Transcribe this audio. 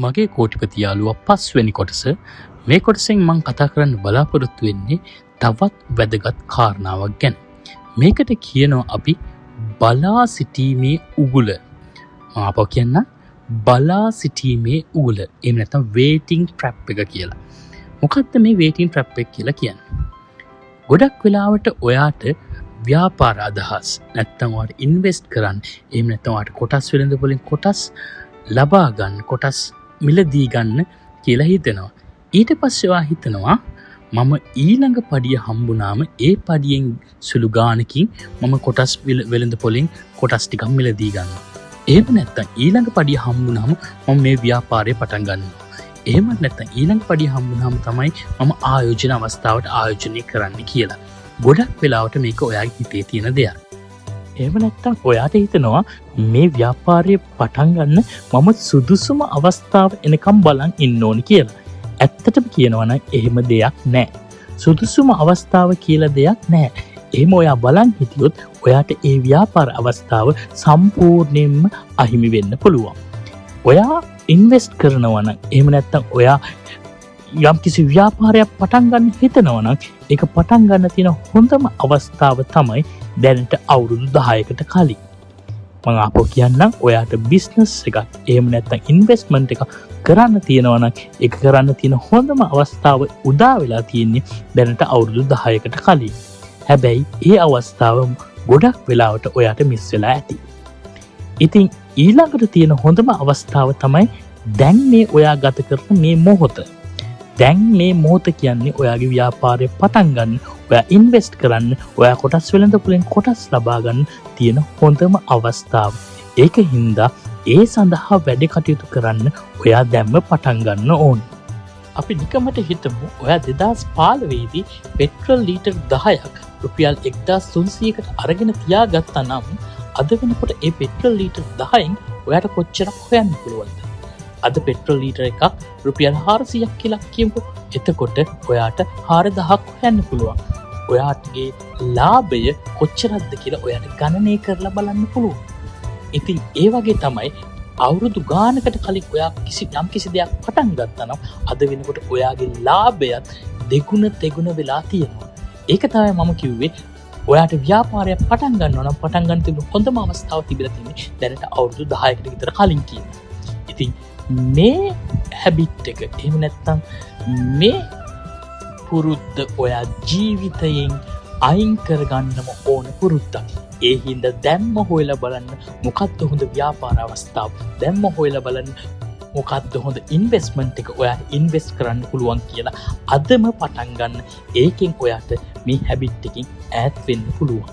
මගේ කෝටිපති යාළුවා 5 වෙනි කොටස. මේ කොටසෙන් මම කතා කරන්න බලාපොරොත්තු වෙන්නේ තවත් වැදගත් කාරණාවක් ගැන. මේකට කියනවා අපි බලා සිටීමේ උගුල. මම අපෝ කියන්න බලා සිටීමේ උගුල. එහෙම නැත්නම් waiting trap එක කියලා. මොකක්ද මේ waiting trap එක කියලා කියන්නේ? ගොඩක් වෙලාවට ඔයාට ව්‍යාපාර අදහස් නැත්නම් ඔයාට ඉන්වෙස්ට් කරන්න, එහෙම නැත්නම් ඔයාට කොටස් වෙළඳ පොලින් කොටස් ලබා ගන්න, කොටස් මිලදී ගන්න කියලා හිතෙනවා. ඊට පස්සේ ඔයා හිතනවා මම ඊළඟ පඩිය හම්බුනාම ඒ පඩියෙන් සුළු ගානකින් මම කොටස් වෙළඳ පොලින් කොටස් ටිකක් මිලදී ගන්නවා. එහෙම නැත්නම් ඊළඟ පඩිය හම්බුනාම මම මේ ව්‍යාපාරය පටන් ගන්නවා. එහෙම නැත්නම් ඊළඟ පඩිය හම්බුනාම තමයි මම ආයෝජන අවස්ථාවට ආයෝජනය කරන්න කියලා. ගොඩක් වෙලාවට මේක ඔයාගේ හිතේ තියෙන දෙයක්. එහෙම නැත්නම් ඔයාට හිතනවා මේ ව්‍යාපාරය පටන් ගන්න මම සුදුසුම අවස්ථාව එනකම් බලන් ඉන්න ඕනි කියලා. ඇත්තටම කියනවා නම් එහෙම දෙයක් නැහැ. සුදුසුම අවස්ථාව කියලා දෙයක් නැහැ. එහෙම ඔයා බලන් හිටියොත් ඔයාට ඒ ව්‍යාපාර අවස්ථාව සම්පූර්ණයෙන්ම අහිමි වෙන්න පුළුවන්. ඔයා ඉන්වෙස්ට් කරනවා නම්, එහෙම නැත්නම් ඔයා යම් කිසි ව්‍යාපාරයක් පටන් ගන්න හිතනවා නම් ඒක පටන් ගන්න තියෙන හොඳම අවස්ථාව තමයි දැනට අවුරුදු 10කට කලින්. මම අපෝ කියන්නම් ඔයාට බිස්නස් එකක්, එහෙම නැත්නම් ඉන්වෙස්ට්මන්ට් එකක් කරන්න තියෙනවා නම් ඒක කරන්න තියෙන හොඳම අවස්ථාව උදා වෙලා තියෙන්නේ දැනට අවුරුදු 10කට කලින්. හැබැයි ඒ අවස්ථාව ගොඩක් වෙලාවට ඔයාට මිස් වෙලා ඇති. ඉතින් ඊළඟට තියෙන හොඳම අවස්ථාව තමයි දැන් මේ ඔයා ගත කරන මේ මොහොත. දැන් මේ මොහොත කියන්නේ ඔයාගේ ව්‍යාපාරය පටන් ගන්න, ඔයා ඉන්වෙස්ට් කරන්න, ඔයා කොටස් වෙළඳ පොලෙන් කොටස් ලබා ගන්න තියෙන හොඳම අවස්ථාව. ඒක හින්දා ඒ සඳහා වැඩ කටයුතු කරන්න ඔයා දැම්ම පටන් ගන්න ඕන. අපි නිකමට හිතමු ඔයා 2015 දී පෙට්‍රල් ලීටර් 10ක් රුපියල් 1300කට අරගෙන තියාගත්තා නම් අද වෙනකොට ඒ පෙට්‍රල් ලීටර් 10න් ඔයාට කොච්චරක් හොයන්න පුළුවන්ද? අද පෙට්‍රල් ලීටර් එකක් රුපියල් 400ක් කියලා කියමුකෝ. එතකොට ඔයාට 4000ක් හොයන්න පුළුවන්. ඔයාගේ ලාභය කොච්චරක්ද කියලා ඔයාට ගණනය කරලා බලන්න පුළුවන්. ඉතින් ඒ වගේ තමයි අවුරුදු ගානකට කලින් ඔයා යම් කිසි දෙයක් පටන් ගත්තා නම් අද වෙනකොට ඔයාගේ ලාභයත් දෙගුණ තෙගුණ වෙලා තියෙනවා. ඒක තමයි මම කිව්වේ ඔයාට ව්‍යාපාරයක් පටන් ගන්නවා නම් පටන් ගන්න තිබුණු හොඳම අවස්ථාව තිබිලා තියෙන්නේ දැනට අවුරුදු 10කට විතර කලින් කියන්නේ. ඉතින් මේ හැබිට් එක, එහෙම නැත්නම් මේ පුරුද්ද ඔයා ජීවිතයෙන් අයින් කරගන්නම ඕන පුරුද්දක්. ඒ හින්දා දැම්ම හොයලා බලන්න මොකක්ද හොඳ ව්‍යාපාර අවස්ථාව. දැම්ම හොයලා බලන්න මොකක්ද හොඳ ඉන්වෙස්ට්මන්ට් එක ඔයාට ඉන්වෙස්ට් කරන්න පුළුවන් කියලා අදම පටන් ගන්න. ඒකෙන් ඔයාට මේ හැබිට් එකකින් ඈත් වෙන්න පුළුවන්.